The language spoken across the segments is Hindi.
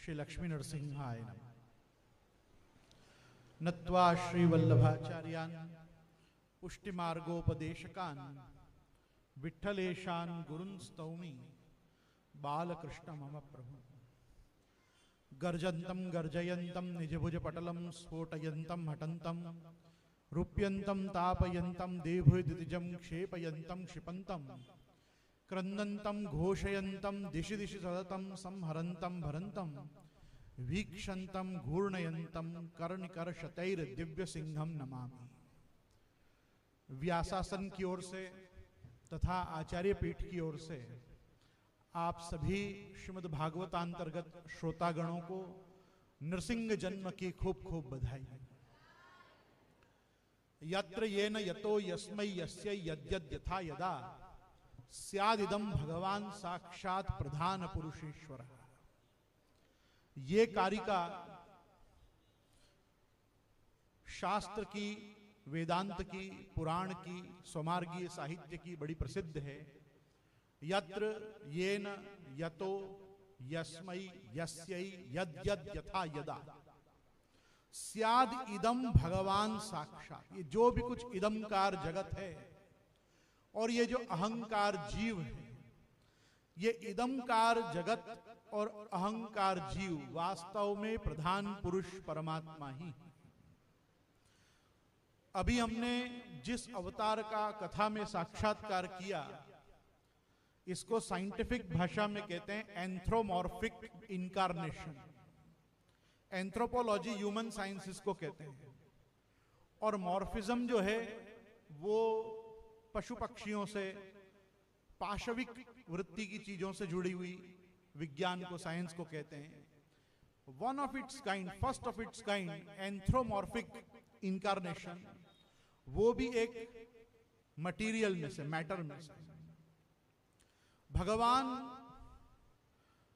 श्री लक्ष्मी नरसिंहाय नमः। नत्वा श्रीवल्लभाचार्यान् पुष्टिमार्गोपदेशकान् विठ्ठलेशान् गुरुन् स्तौमि बालकृष्ण मम प्रभु। गर्जन्तं गर्जयन्तं निजभुजपटलं स्फोटयन्तं हटन्तं रूप्यन्तं तापयन्तं देभुदितिजं क्षेपयन्तं क्षिपन्तं क्रन्दन्तं घोषयन्तं दिशि दिशि सततं संहरन्तं भरन्तं वीक्षन्तं घूर्णयन्तं कर्णिकरशतैर्दिव्यसिंहं नमामि। व्यासासन की ओर से तथा आचार्य पीठ की ओर से आप सभी श्रीमद् भागवतांतर्गत श्रोतागणों को नृसिंह जन्म की खूब खूब बधाई। यत्र येन यतो यस्मै यस्य यद्यद् यथा यदा स्यादिदं भगवान साक्षात प्रधान पुरुषेश्वर। ये कारिका शास्त्र की, वेदांत की, पुराण की, स्वमार्गीय साहित्य की बड़ी प्रसिद्ध है। यत्र येन यतो यस्मै यस्यै यद्यद् यथा यदा स्याद इदम भगवान साक्षात। ये जो भी कुछ इदमकार जगत है और ये जो अहंकार जीव है, ये इदमकार जगत और अहंकार जीव वास्तव में प्रधान पुरुष परमात्मा ही है। अभी हमने जिस अवतार का कथा में साक्षात्कार किया, इसको साइंटिफिक भाषा में कहते हैं एंथ्रोमॉर्फिक इनकारनेशन। एंथ्रोपोलॉजी ह्यूमन साइंसेस को कहते हैं, और मॉर्फिज्म जो है वो पशु पक्षियों से, पाशविक वृत्ति की चीजों से जुड़ी हुई विज्ञान को, साइंस को कहते हैं। One of its kind, first of its kind anthropomorphic incarnation, वो भी एक मटेरियल में से, मैटर में से। भगवान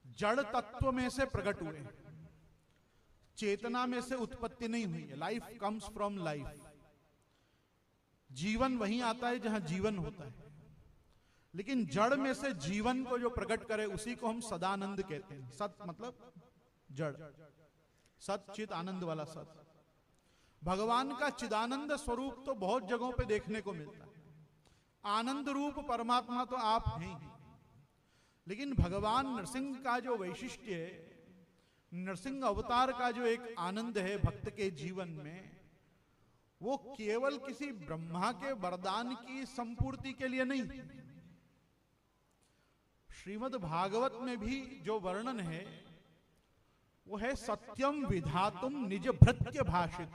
जड़ तत्व में से प्रकट हुए, चेतना में से उत्पत्ति नहीं हुई है। Life comes from life. जीवन वहीं आता है जहां जीवन होता है, लेकिन जड़ में से जीवन को जो प्रकट करे उसी को हम सदानंद कहते हैं। सत मतलब जड़, सत चित आनंद वाला सत। भगवान का चिदानंद स्वरूप तो बहुत जगहों पे देखने को मिलता है। आनंद रूप परमात्मा तो आप हैं ही, लेकिन भगवान नरसिंह का जो वैशिष्ट्य है, नरसिंह अवतार का जो एक आनंद है भक्त के जीवन में, वो केवल किसी ब्रह्मा के वरदान की संपूर्ति के लिए नहीं। श्रीमद् भागवत में भी जो वर्णन है वो है सत्यम विधातुम निज भृत्य भाषित।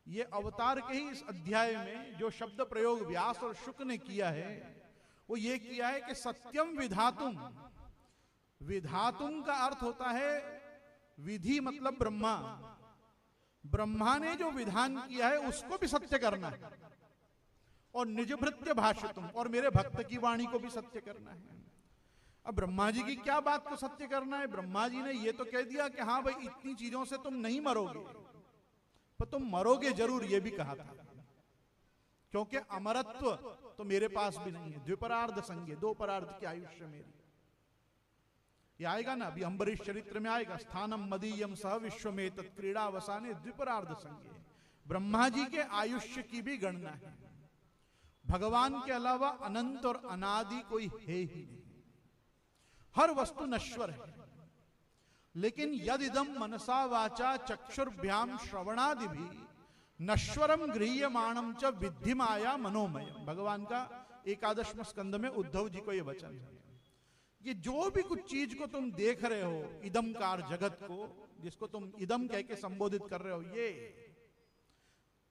ये अवतार के ही इस अध्याय में जो शब्द प्रयोग व्यास और शुक ने किया है, वो ये किया है कि सत्यम विधातुम। विधातुम का अर्थ होता है विधि, मतलब ब्रह्मा। ब्रह्मा ने जो विधान किया है उसको भी सत्य करना है, और निज भृत्य भाषितुम, और मेरे भक्त की वाणी को भी सत्य करना है। अब ब्रह्मा जी की क्या बात को सत्य करना है? ब्रह्मा जी ने ये तो कह दिया कि हाँ भाई इतनी चीजों से तुम नहीं मरोगे, पर तुम मरोगे जरूर, ये भी कहा था। क्योंकि अमरत्व तो मेरे पास भी नहीं है। द्विपरार्ध संज्ञे, दो परार्ध की आयुष्य मेरी। ये आएगा ना, अभी अम्बरीश चरित्र में आएगा, स्थानम मदीयम सह विश्व में तत्क्रीड़ावसाने द्विपरार्ध संज्ञे। ब्रह्मा जी के आयुष्य की भी गणना है। भगवान के अलावा अनंत और अनादि कोई है ही नहीं। हर वस्तु नश्वर है, लेकिन यदिदम मनसा वाचा चक्षुर्भ्याम श्रवणादि भी नश्वरम गृह्यमाणम च विद्धि माया मनोमय। भगवान का एकादशम स्कंद में उद्धव जी को यह वचन है। ये जो भी कुछ चीज को तुम देख रहे हो, इदमकार जगत को, जिसको तुम इदम कह के संबोधित कर रहे हो,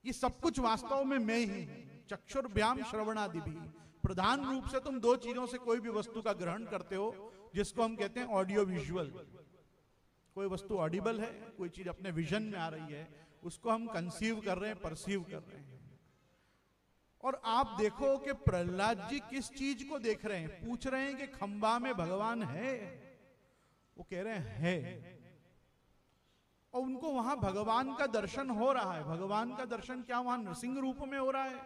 ये सब कुछ वास्तव में मैं ही हूं। चक्षुर्भ्याम श्रवणादि भी, प्रधान रूप से तुम दो चीजों से कोई भी वस्तु का ग्रहण करते हो, जिसको हम कहते हैं ऑडियो विजुअल। कोई वस्तु ऑडिबल है, कोई चीज अपने विजन में आ रही है, उसको हम कंसीव कर रहे हैं, परसीव कर रहे हैं। और आप देखो कि प्रहलाद जी किस चीज को देख रहे हैं? पूछ रहे हैं कि खंबा में भगवान है? वो कह रहे हैं है, और उनको वहां भगवान का दर्शन हो रहा है। भगवान का दर्शन क्या वहां नृसिंह रूप में हो रहा है?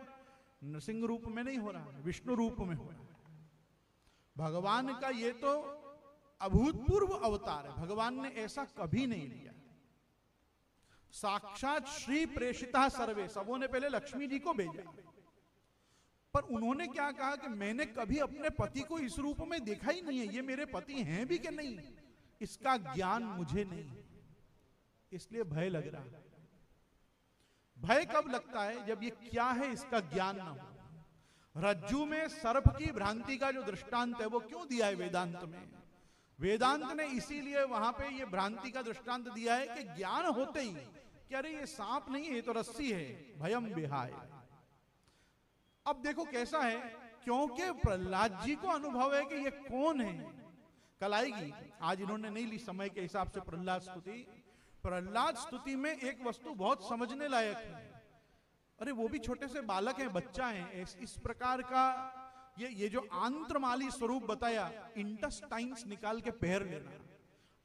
नृसिंह रूप में नहीं हो रहा है, विष्णु रूप में हो रहा है। भगवान का ये तो अभूतपूर्व अवतार है, भगवान ने ऐसा कभी नहीं लिया। साक्षात श्री प्रेषिता सर्वे, सबों ने पहले लक्ष्मी जी को भेजा, पर उन्होंने क्या कहा कि मैंने कभी अपने पति को इस रूप में देखा ही नहीं है, ये मेरे पति हैं भी कि नहीं इसका ज्ञान मुझे नहीं, इसलिए भय लग रहा है। भय कब लगता है? जब ये क्या है इसका ज्ञान ना हो। रज्जू में सर्प की भ्रांति का जो दृष्टांत है वो क्यों दिया है वेदांत में? वेदांत ने इसीलिए वहां पे ये भ्रांति का दृष्टांत दिया है कि ज्ञान होते ही कि अरे ये सांप नहीं है, ये तो रस्सी है, भयम विहाय। अब देखो कैसा है, क्योंकि प्रहलाद जी को अनुभव है कि ये कौन है। कल आएगी, आज इन्होंने नहीं ली समय के हिसाब से प्रहलाद स्तुति। प्रहलाद स्तुति में एक वस्तु बहुत समझने लायक है। अरे वो भी छोटे से बालक हैं, बच्चा है, इस प्रकार का ये जो आंत्रमाली स्वरूप बताया, इंटेस्टाइन्स निकाल के पैर लेना,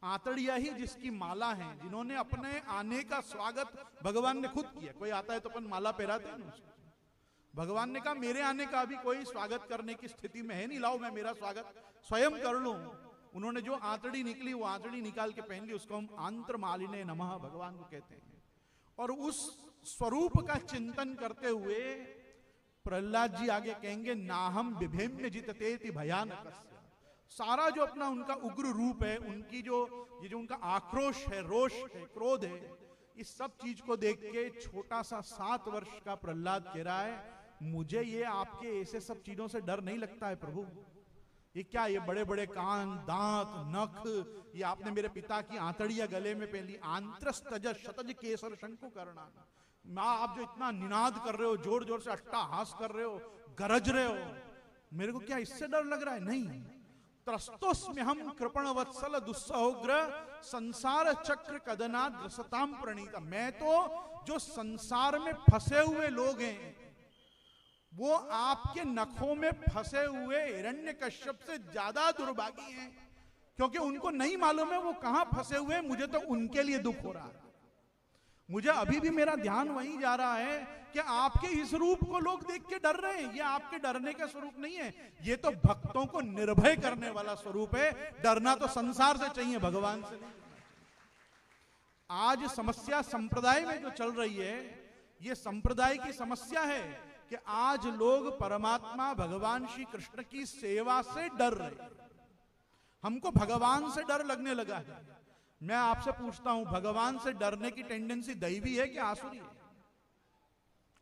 आंतड़िया ही जिसकी माला है, जिन्होंने अपने आने का स्वागत भगवान ने खुद किया। कोई आता है तो अपन माला पहराते हैं ना, भगवान ने कहा मेरे आने का भी कोई स्वागत करने की स्थिति में है नहीं, लाओ मैं मेरा स्वागत स्वयं कर लूं। उन्होंने जो आंतड़ी निकली वो आंतड़ी निकाल के पहन ली, उसको हम आंत्रमालिने नमः भगवान को कहते हैं। और उस स्वरूप का चिंतन करते हुए प्रहलाद जी आगे कहेंगे नाहम विभेम्य जिततेति भयानक। सारा जो अपना उनका उग्र रूप है, उनकी ये जो उनका आक्रोश है, रोष है, क्रोध है, इस सब चीज को देख के छोटा सा 7 वर्ष का प्रहलाद कह रहा है मुझे ये आपके ऐसे सब चीजों से डर नहीं लगता है प्रभु। ये क्या, ये बड़े बड़े कान, दांत, नख, ये आपने मेरे पिता की आंतड़ियां गले में पहन ली, आंत्रस्तज शतज केसर शंकु करना, मां आप जो इतना निनाद कर रहे हो, जोर जोर से अट्टाहास कर रहे हो, गरज रहे हो, मेरे को क्या इससे डर लग रहा है? नहीं। त्रस्तोस्म्यहम कृपण वत्सल दुस्सहोग्र संसार चक्र कदना द्रसताम प्रणीता। मैं तो जो संसार में फंसे हुए लोग हैं वो आपके नखों में फंसे हुए हिरण्यकश्यप से ज्यादा दुर्भागी हैं, क्योंकि उनको नहीं मालूम है वो कहां फंसे हुए हैं। मुझे तो उनके लिए दुख हो रहा है। मुझे अभी भी मेरा ध्यान वहीं जा रहा है कि आपके इस रूप को लोग देख के डर रहे हैं। ये आपके डरने का स्वरूप नहीं है, ये तो भक्तों को निर्भय करने वाला स्वरूप है। डरना तो संसार से चाहिए, भगवान से नहीं। आज समस्या संप्रदाय में जो चल रही है, ये संप्रदाय की समस्या है कि आज लोग परमात्मा भगवान श्री कृष्ण की सेवा से डर रहे। हमको भगवान से डर लगने लगा है। मैं आपसे पूछता हूं, भगवान से डरने की टेंडेंसी दैवी है कि आसुरी है?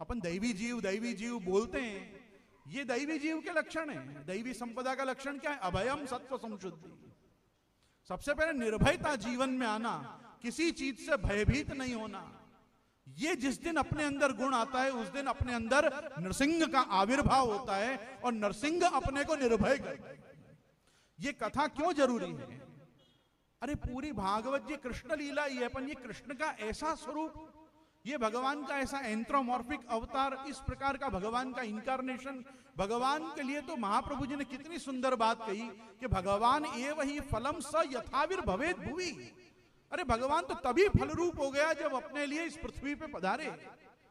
अपन दैवी जीव बोलते हैं, ये दैवी जीव के लक्षण है। दैवी संपदा का लक्षण क्या है? अभयम सत्व संशुद्धि। सबसे पहले निर्भयता जीवन में आना, किसी चीज से भयभीत नहीं होना। ये जिस दिन अपने अंदर गुण आता है उस दिन अपने अंदर नरसिंह का आविर्भाव होता है और नरसिंह अपने को निर्भय करता है। ये कथा क्यों जरूरी है? अरे पूरी भागवत जी कृष्ण लीला ही है, अपन ये कृष्ण का ऐसा स्वरूप, ये भगवान का ऐसा एंथ्रोमॉर्फिक अवतार, इस प्रकार का भगवान का इनकारनेशन, भगवान के लिए तो महाप्रभु जी ने कितनी सुंदर बात कही कि भगवान एव ही फलम स यथाविर भवेद भुवि। अरे भगवान तो तभी फल रूप हो गया जब अपने लिए इस पृथ्वी पे पधारे।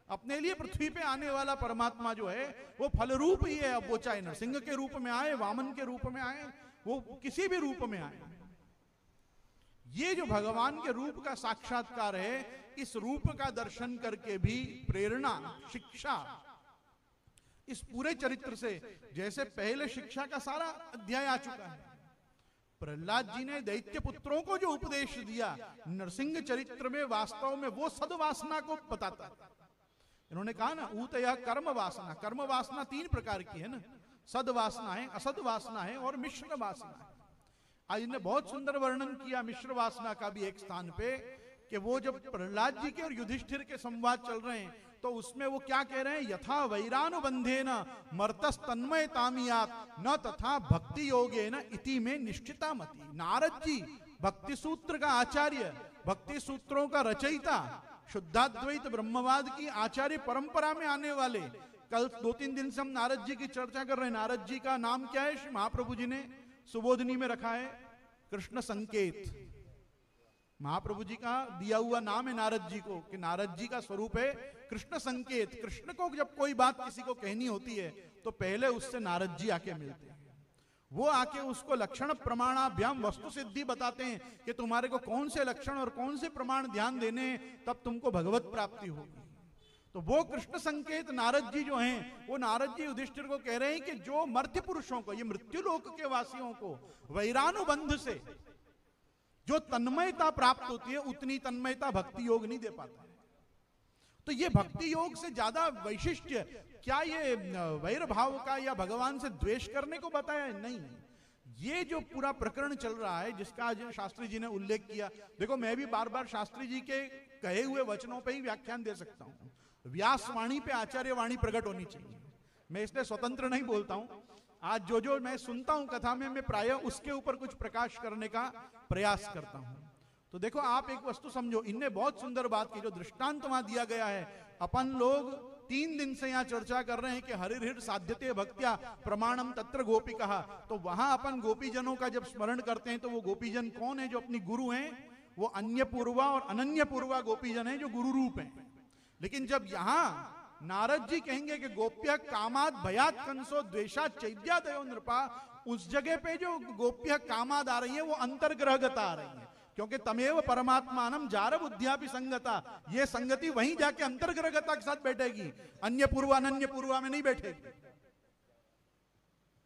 अपने लिए पृथ्वी पे आने वाला परमात्मा जो है वो फल रूप ही है। अब वो चाहे नरसिंह के रूप में आए, वामन के रूप में आए, वो किसी भी रूप में आए, ये जो भगवान के रूप का साक्षात्कार है, इस रूप का दर्शन करके भी प्रेरणा, शिक्षा, इस पूरे चरित्र से, जैसे पहले शिक्षा का सारा अध्याय आ चुका है। प्रहलाद जी ने दैत्य पुत्रों को जो उपदेश दिया, नरसिंह चरित्र में वास्तव में वो सद्वासना को बताता है। इन्होंने कहा ना, ऊतया कर्म वासना। कर्म वासना 3 प्रकार की है ना, सद्वासना है, असद वासना है और मिश्र वासना है। आज इन्होंने बहुत सुंदर वर्णन किया मिश्र वासना का भी एक स्थान पे, कि वो जब प्रहलाद जी के और युधिष्ठिर के संवाद चल रहे हैं तो उसमें वो क्या कह रहे हैं, यथा वैरानुबंधेन मर्तस तन्मय तामियात न तथा भक्ति योगेन इति में निश्चिता मति। नारद जी भक्ति सूत्र का आचार्य, भक्ति सूत्रों का रचयिता, शुद्धाद्वैत ब्रह्मवाद की आचार्य परंपरा में आने वाले, कल 2-3 दिन से हम नारद जी की चर्चा कर रहे हैं। नारद जी का नाम क्या है? श्री महाप्रभु जी ने सुबोधनी में रखा है कृष्ण संकेत। महाप्रभु जी का दिया हुआ नाम है नारद जी को, कि नारद जी का स्वरूप है कृष्ण संकेत। कृष्ण को जब कोई बात किसी को कहनी होती है तो पहले उससे नारद जी आके मिलते हैं। वो आके उसको लक्षण प्रमाणाभ्याम वस्तु सिद्धि बताते हैं कि तुम्हारे को कौन से लक्षण और कौन से प्रमाण ध्यान देने, तब तुमको भगवत प्राप्ति होगी। तो वो कृष्ण संकेत नारद जी जो हैं, वो नारद जी युधिष्ठिर को कह रहे हैं कि जो मर्त्य पुरुषों को, ये मृत्यु लोक के वासियों को वैरानुबंध से जो तन्मयता प्राप्त होती है, उतनी तन्मयता भक्ति योग नहीं दे पाता है। तो ये भक्ति योग से ज्यादा वैशिष्ट्य क्या ये वैर भाव का या भगवान से द्वेष करने को बताया है? नहीं। ये जो पूरा प्रकरण चल रहा है, जिसका आज शास्त्री जी ने उल्लेख किया, देखो मैं भी बार बार शास्त्री जी के कहे हुए वचनों पे ही व्याख्यान दे सकता हूं। व्यास वाणी पे आचार्य वाणी प्रकट होनी चाहिए। मैं इसलिए स्वतंत्र नहीं बोलता हूं। आज जो जो मैं सुनता हूं कथा में, मैं प्राय उसके ऊपर कुछ प्रकाश करने का प्रयास करता हूं। तो देखो आप एक वस्तु समझो, इनने बहुत सुंदर बात की, जो दृष्टांत वहां दिया गया है। अपन लोग 3 दिन से यहां चर्चा कर रहे हैं कि हरिहृ साध्यते भक्त्या प्रमाणम तत्र गोपी कहा। तो वहां अपन गोपीजनों का जब स्मरण करते हैं, तो वो गोपीजन कौन है? जो अपनी गुरु हैं, वो अन्य पूर्वा और अनन्य पूर्वा गोपीजन है, जो गुरु रूप हैं। लेकिन जब यहां नारद जी कहेंगे कि गोप्य कामाद भयात कंसो द्वेषात चैद्यादयो नृपा, उस जगह पे जो गोप्य कामाद आ रही है, वो अंतर्ग्रहगता आ रही है। क्योंकि तमेव परमात्मानम जार बुद्धियापि संगता, ये संगति वहीं जाके अंतर्ग्रहगता के साथ बैठेगी, अन्य पूर्वा अनन्य पूर्वा में नहीं बैठेगी।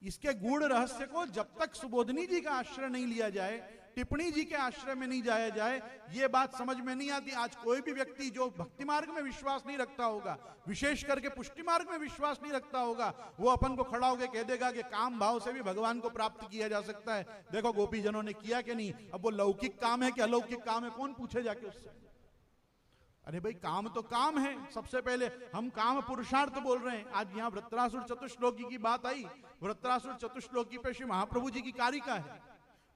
इसके गूढ़ रहस्य को जब तक सुबोधनी जी का आश्रय नहीं लिया जाए, टिप्पणी जी के आश्रय में नहीं जाया जाए, ये बात समझ में नहीं आती। आज कोई भी व्यक्ति जो भक्ति मार्ग में विश्वास नहीं रखता होगा, विशेष करके पुष्टि मार्ग में विश्वास नहीं रखता होगा, वो अपन को खड़ा होकर कह देगा कि काम भाव से भी भगवान को प्राप्त किया जा सकता है। देखो गोपीजनों ने किया कि नहीं। अब वो लौकिक काम है कि अलौकिक काम है, कौन पूछे जाके उससे? अरे भाई काम तो काम है। सबसे पहले हम काम पुरुषार्थ बोल रहे हैं। आज यहाँ वृत्रासुर चतुश्लोकी की बात आई। वृत्रासुर चतुश्लोकी पे श्री महाप्रभु जी की कारिका है।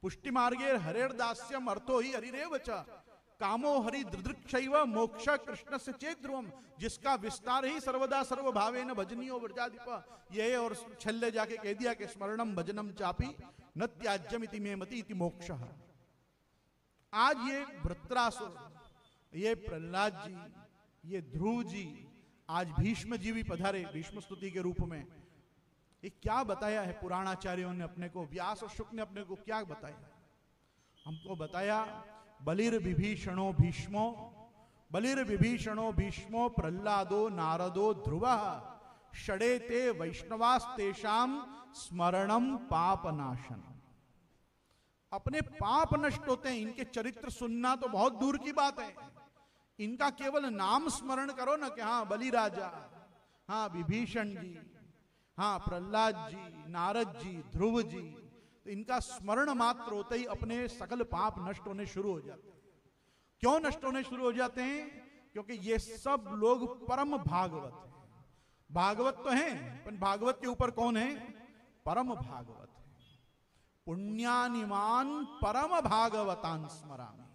पुष्टि मार्गे हरेर्दास्यम अर्थो ही हरिरेव च, कामो हरि दृदृक्षैव मोक्ष कृष्ण से चेत ध्रुवम, जिसका विस्तार ही सर्वदा सर्वभावेन भजनीयो व्रजाधिप। ये और छल्ले जाके कह दिया कि स्मरणम भजनम चापी न त्याज्यमिति मे मति इति मोक्षः। आज ये वृत्रासुर, ये प्रहलाद जी, ये ध्रुव जी, आज भीष्म जी भी पधारे भीष्म स्तुति के रूप में। ये क्या बताया है पुराणाचार्यों ने अपने को, व्यास और शुक ने अपने को क्या बताया? हमको बताया बलिर विभीषणो भीष्मो, बलिर विभीषणो भीष्मो प्रहलादो नारदो ध्रुवः, षडे ते वैष्णवास्तेषाम स्मरणम पापनाशन। अपने पाप नष्ट होते हैं। इनके चरित्र सुनना तो बहुत दूर की बात है, इनका केवल नाम स्मरण करो ना कि हाँ बलि राजा, हाँ विभीषण जी, हाँ प्रहलाद जी, नारद जी, ध्रुव जी, तो इनका स्मरण मात्र होते ही अपने सकल पाप नष्ट होने शुरू हो जाते हैं। क्यों नष्ट होने शुरू हो जाते हैं? क्योंकि ये सब लोग परम भागवत हैं। भागवत तो हैं, पर भागवत के ऊपर कौन है? परम भागवत है। पुण्यानिमान परम भागवतान स्मरामि।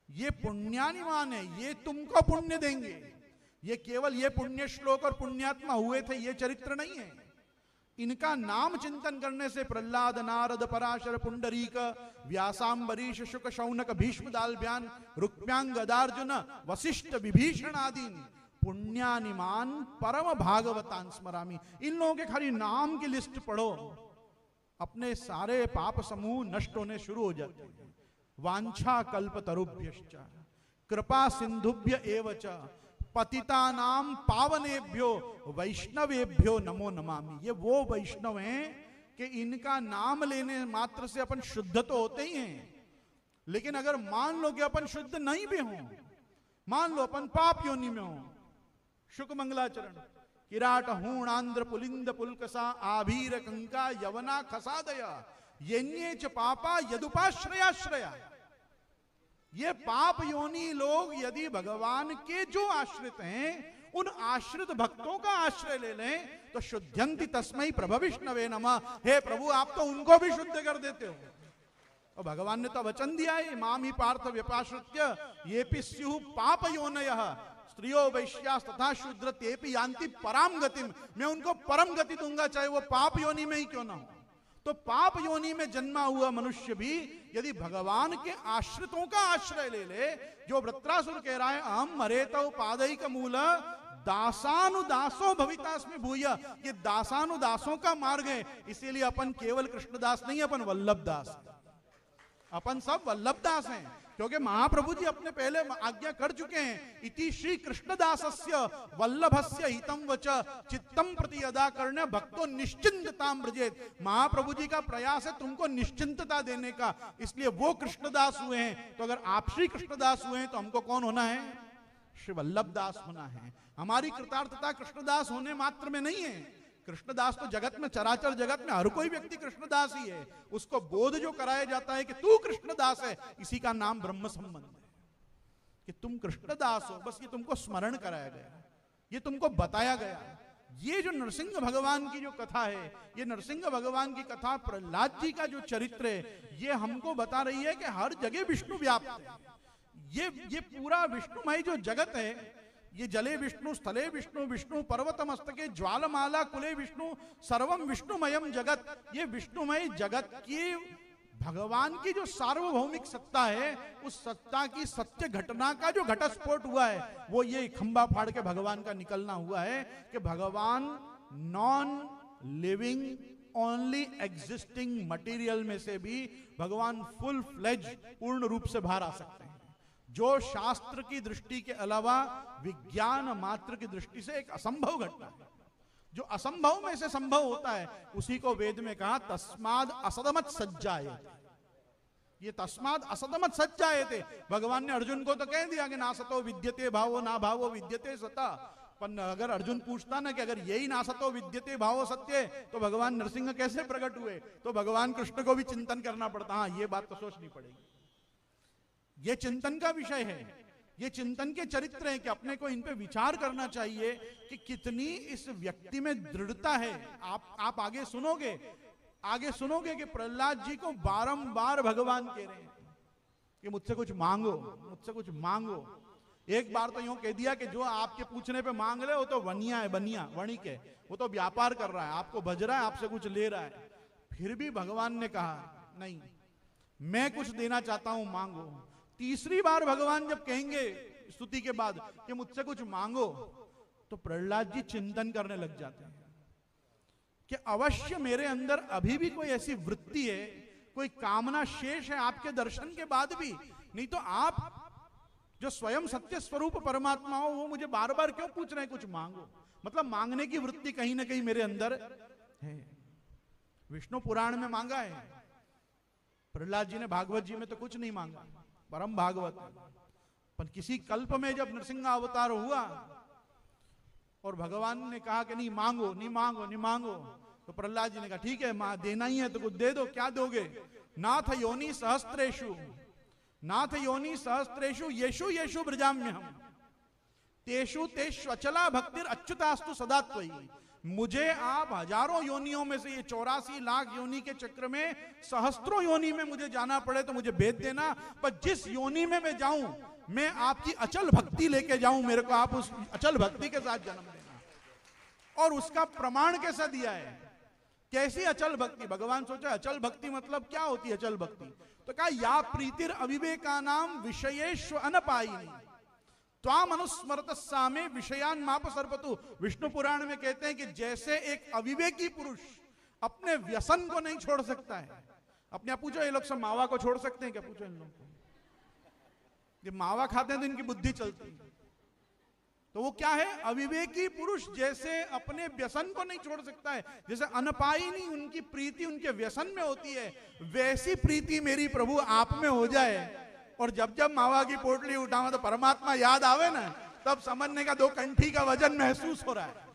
ये पुण्यानिमान है, ये तुमको पुण्य देंगे। ये केवल ये पुण्य श्लोक और पुण्यात्मा हुए थे, ये चरित्र नहीं है। इनका नाम चिंतन करने से प्रहलाद, नारद, पराशर, पुंडरीक, व्यासांबरीश, शुक, शौनक, भीष्म, दालभ्यान, रुक्म्यांग, गदार्जुन, वशिष्ठ, विभीषण आदि पुण्यानिमान परम भागवतान स्मरामि। इन लोगों के खाली नाम की लिस्ट पढ़ो, अपने सारे पाप समूह नष्ट होने शुरू हो जाते हैं। वांछा कल्पतरुभ्यश्च कृपा सिंधुभ्य एव च पतितानाम पावनेभ्यो वैष्णवेभ्यो नमो नमामि। ये वो वैष्णव हैं कि इनका नाम लेने मात्र से अपन शुद्ध तो होते ही हैं, लेकिन अगर मान लो कि अपन शुद्ध नहीं भी हों, मान लो अपन पाप योनि में हो, शुक मंगलाचरण, किराट हूण आंध्र पुलिंद पुलकसा आभीर कंका यवना खसादय यन्ये च पापा यदुपाश्रयाश्रया। ये पाप योनि लोग यदि भगवान के जो आश्रित हैं, उन आश्रित भक्तों का आश्रय ले लें तो शुद्धंति तस्मै प्रभविष्णवे नमः। हे प्रभु, आप तो उनको भी शुद्ध कर देते हो। और भगवान ने तो वचन दिया है, माम ही पार्थ व्यपाश्रित्य येपि स्युः पाप योनयः स्त्रियो वैश्यास तथा शूद्र तेपि यान्ति पराम गतिम। मैं उनको परम गति दूंगा, चाहे वो पाप योनि में ही क्यों ना हो। तो पाप योनि में जन्मा हुआ मनुष्य भी यदि भगवान के आश्रितों का आश्रय ले ले, जो वृत्रासुर कह रहा है अहम मरेतौ पादैक मूल दासानुदासो भवितास्मि भूय, ये दासानुदासों का मार्ग है। इसीलिए अपन केवल कृष्णदास नहीं, अपन वल्लभदास, अपन सब वल्लभदास हैं, क्योंकि महाप्रभु जी अपने पहले आज्ञा कर चुके हैं। इति श्री कृष्णदासस्य वल्लभस्य हितम वच चित्तम प्रति यदा करने भक्तो निश्चिंतताम ब्रजेत। महाप्रभु जी का प्रयास है तुमको निश्चिंतता देने का, इसलिए वो कृष्णदास हुए हैं। तो अगर आप श्री कृष्णदास हुए हैं तो हमको कौन होना है? श्री वल्लभदास होना है। हमारी कृतार्थता कृष्णदास होने मात्र में नहीं है। कृष्णदास तो जगत में, चराचर जगत में हर कोई व्यक्ति कृष्णदास ही है। उसको बोध जो कराया जाता है कि तू कृष्णदास है, इसी का नाम ब्रह्म संबंध है, कि तुम कृष्णदास हो। बस ये तुमको स्मरण कराया गया, ये तुमको बताया गया। ये जो नरसिंह भगवान की जो कथा है, ये नरसिंह भगवान की कथा, प्रहलाद जी का जो चरित्र है, ये हमको बता रही है कि हर जगह विष्णु व्याप्त है। ये पूरा विष्णुमय जो जगत है, ये जले विष्णु, स्थले विष्णु, विष्णु पर्वत मस्तके ज्वालमाला कुले विष्णु, सर्वम विष्णुमयम जगत। ये विष्णुमय जगत की भगवान की जो सार्वभौमिक सत्ता है, उस सत्ता की सत्य घटना का जो घटस्फोट हुआ है, वो ये खंबा फाड़ के भगवान का निकलना हुआ है कि भगवान non living only existing material में से भी भगवान फुल फ्लेज पूर्ण रूप से बाहर आ सकते हैं, जो शास्त्र की दृष्टि के अलावा विज्ञान मात्र की दृष्टि से एक असंभव घटना है। जो असंभव में से संभव होता है, उसी को वेद में कहा तस्माद असदमत सज्जायते। ये तस्माद असदमत सज्जायते, भगवान ने अर्जुन को तो कह दिया कि ना सतो विद्यते भावो ना भावो विद्यते सता। पर अगर अर्जुन पूछता ना कि अगर यही ना सतो विद्यते भावो सत्य, तो भगवान नरसिंह कैसे प्रकट हुए? तो भगवान कृष्ण को भी चिंतन करना पड़ता। हाँ, ये बात तो सोचनी पड़ेगी। ये चिंतन का विषय है, ये चिंतन के चरित्र हैं कि अपने को इन पे विचार करना चाहिए कि कितनी इस व्यक्ति में दृढ़ता है। आप आगे सुनोगे कि प्रहलाद जी को बारंबार भगवान कह रहे हैं कि मुझसे कुछ मांगो, मुझसे कुछ मांगो। एक बार तो यूं कह दिया कि जो आपके पूछने पे मांग रहे हो तो वनिया है, बनिया वणिक है, वो तो व्यापार कर रहा है, आपको भज रहा है, आपसे कुछ ले रहा है। फिर भी भगवान ने कहा नहीं, मैं कुछ देना चाहता हूं, मांगो। तीसरी बार भगवान जब कहेंगे स्तुति के बाद कि मुझसे कुछ मांगो, तो प्रहलाद जी चिंतन करने लग जाते हैं कि अवश्य मेरे अंदर अभी भी कोई ऐसी वृत्ति है, कोई कामना शेष है आपके दर्शन के बाद भी। नहीं तो आप जो स्वयं सत्य स्वरूप परमात्मा हो, वो मुझे बार बार क्यों पूछ रहे हैं कुछ मांगो? मतलब मांगने की वृत्ति कहीं ना कहीं मेरे अंदर है। विष्णु पुराण में मांगा है, प्रहलाद जी ने भागवत जी में तो कुछ नहीं मांगा, परम भागवत। पर किसी कल्प में जब नरसिंह अवतार हुआ और भगवान ने कहा कि नहीं मांगो, नहीं मांगो, नहीं मांगो, तो प्रहलाद जी ने कहा ठीक है, मां देना ही है तो कुछ दे दो। क्या दोगे? नाथ योनि सहस्त्रेषु, नाथ योनि सहस्त्रेषु येषु येषु ब्रजाम्यहम् तेषु तेष्वचला भक्तिर अच्युतास्तु सदा त्वयि। मुझे आप हजारों योनियों में से, ये 84 लाख योनि के चक्र में सहस्त्रों योनि में मुझे जाना पड़े तो मुझे भेज देना, पर जिस योनि में मैं जाऊं मैं आपकी अचल भक्ति लेके जाऊं, मेरे को आप उस अचल भक्ति के साथ जन्म देना। और उसका प्रमाण कैसा दिया है? कैसी अचल भक्ति? भगवान सोचा अचल भक्ति मतलब क्या होती है अचल भक्ति? तो कहा या प्रीतिर अविवेका नाम विषयेष्व अनपायिनी त्वाम अनुस्मरत सामे विषयान माप सर्पतु। विष्णु पुराण में कहते हैं कि जैसे एक अविवेकी पुरुष अपने व्यसन को नहीं छोड़ सकता है। अपने आप पूछो, ये लोग सब मावा को छोड़ सकते हैं क्या? पूछो इन लोगों को। ये मावा खाते हैं तो इनकी बुद्धि चलती है। तो वो क्या है? अविवेकी पुरुष जैसे अपने व्यसन को नहीं छोड़ सकता है, जैसे अनपायिनी उनकी प्रीति उनके व्यसन में होती है, वैसी प्रीति मेरी प्रभु आप में हो जाए। और जब जब मावा की पोटली उठावा तो परमात्मा याद आवे ना, तब समझने का 2 कंठी का वजन महसूस हो रहा है।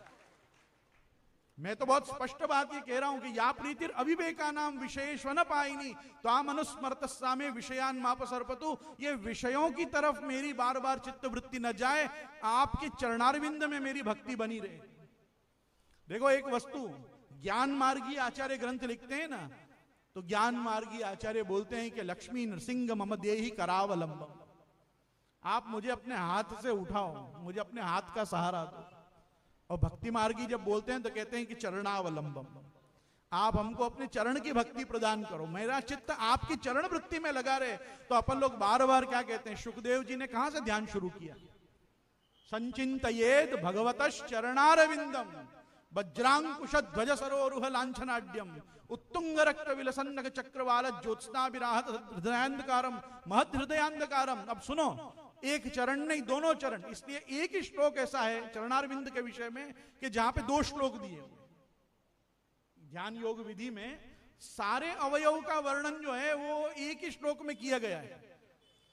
मैं तो बहुत स्पष्ट बात ये कह रहा हूं कि या प्रीतिर अविवेका नाम विषयेष्व न पायिनी त्वाम अनुस्मरतस्सा में विषयान माप सर्पतु। ये विषयों की तरफ मेरी बार बार चित्तवृत्ति न जाए, आपके चरणारविंद में मेरी भक्ति बनी रहे। देखो एक वस्तु, ज्ञान मार्गी आचार्य ग्रंथ लिखते हैं ना, तो ज्ञान मार्गी आचार्य बोलते हैं कि लक्ष्मी नृसिंह मम देहि करावलंबम। आप मुझे अपने हाथ से उठाओ, मुझे अपने हाथ का सहारा दो। और भक्ति मार्गी जब बोलते हैं तो कहते हैं कि चरणावलंबम, आप हमको अपने चरण की भक्ति प्रदान करो, मेरा चित्त आपकी चरण वृत्ति में लगा रहे। तो अपन लोग बार बार क्या कहते हैं, सुखदेव जी ने कहां से ध्यान शुरू किया? संचिंतयेद भगवतश्चरणारविंदम वज्रांकुश ध्वज सरोरुह लांछनाड्यम उत्तुंग रक्त विलसन्नक चक्रवाल ज्योत्स्ना विराहत हृदयांधकारम महद हृदयांधकारम। अब सुनो, एक चरण नहीं, दोनों चरण, इसलिए एक ही श्लोक ऐसा है चरणारविंद के विषय में कि जहां पे 2 श्लोक दिए हुए। ज्ञान योग विधि में सारे अवयव का वर्णन जो है वो एक ही श्लोक में किया गया है,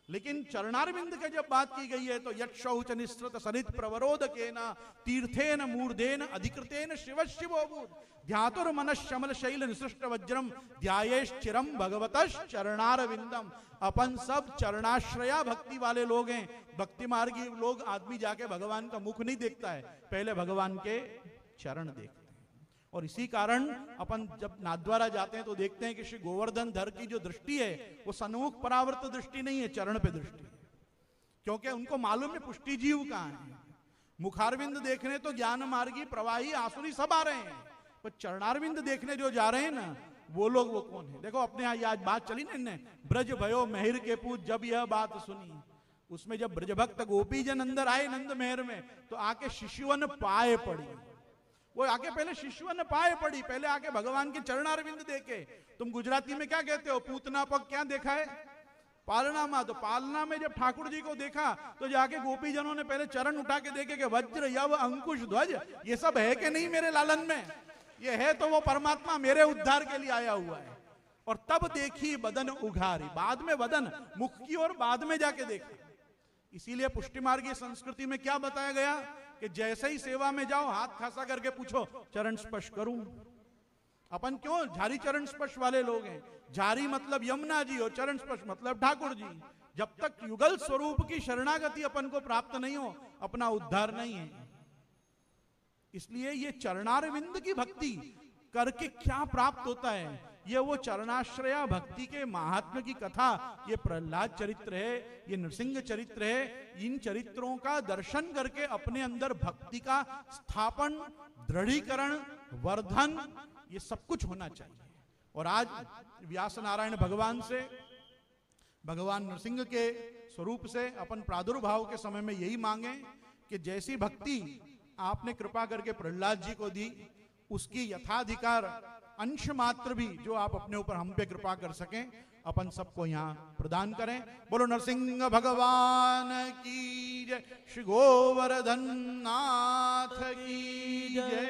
लेकिन चरणारविंद की जब बात की गई है तो यत् शौच निस्सृत सनित प्रवरोधकेन तीर्थेन मूर्धेन अधिकृतेन शिव शिवोभूत ध्यातुर मनश्शमल शैल निसृष्ट वज्रम ध्यायेश्चिरम भगवतश् चरणारविंदम। अपन सब चरणाश्रया भक्ति वाले लोग हैं। भक्ति मार्गी लोग, आदमी जाके भगवान का मुख नहीं देखता है, पहले भगवान के चरण देखते हैं। और इसी कारण अपन जब नाथद्वारा जाते हैं तो देखते हैं कि श्री गोवर्धन धर की जो दृष्टि है वो सन्मुख परावर्त दृष्टि नहीं है, चरण पे दृष्टि है, क्योंकि उनको मालूम है पुष्टि जीव कहां है। मुखारविंद देखने तो ज्ञान मार्गी प्रवाही आसुरी सब आ रहे हैं, पर चरणारविंद देखने जो जा रहे हैं ना वो लोग, वो कौन है? देखो अपने यहाँ आज बात चली ना, इनने ब्रज भयो मेहर के पूत जब यह बात सुनी, उसमें जब ब्रजभक्त गोपीजन अंदर आए नंद मेहर में तो आके शिशुवन पाए पड़ी, वो आके पहले शिशुवन पाए पड़ी, पहले आके भगवान के चरणारविंद देखे। तुम गुजराती में क्या कहते हो, पूतना पग क्या देखा है? पालना मा। तो पालना में जब ठाकुर जी को देखा तो जाके गोपीजनों ने पहले चरण उठा के देखे कि वज्र यव अंकुश ध्वज ये सब है कि नहीं मेरे लालन में, ये है तो वो परमात्मा मेरे उद्धार के लिए आया हुआ है। और तब देखी बदन उघारी, बाद में बदन मुख की और बाद में जाके देखा। इसीलिए पुष्टि मार्गी संस्कृति में क्या बताया गया कि जैसे ही सेवा में जाओ हाथ खासा करके पूछो चरण स्पर्श करूं। अपन क्यों झारी चरण स्पर्श वाले लोग हैं? झारी मतलब यमुना जी और चरण स्पर्श मतलब ठाकुर जी। जब तक युगल स्वरूप की शरणागति अपन को प्राप्त नहीं हो अपना उद्धार नहीं है। इसलिए ये चरणारविंद की भक्ति करके क्या प्राप्त होता है, ये वो चरणाश्रया भक्ति के महात्म्य की कथा, ये प्रहलाद चरित्र है, ये नृसिंह चरित्र है। इन चरित्रों का दर्शन करके अपने अंदर भक्ति का स्थापन, दृढ़ीकरण, वर्धन, ये सब कुछ होना चाहिए। और आज व्यास नारायण भगवान से, भगवान नृसिंह के स्वरूप से अपन प्रादुर्भाव के समय में यही मांगे कि जैसी भक्ति आपने कृपा करके प्रहलाद जी को दी, उसकी यथाधिकार अंश मात्र भी जो आप अपने ऊपर हम पे कृपा कर सकें अपन सबको यहाँ प्रदान करें। बोलो नरसिंह भगवान की जय, श्री गोवर्धन नाथ की जय।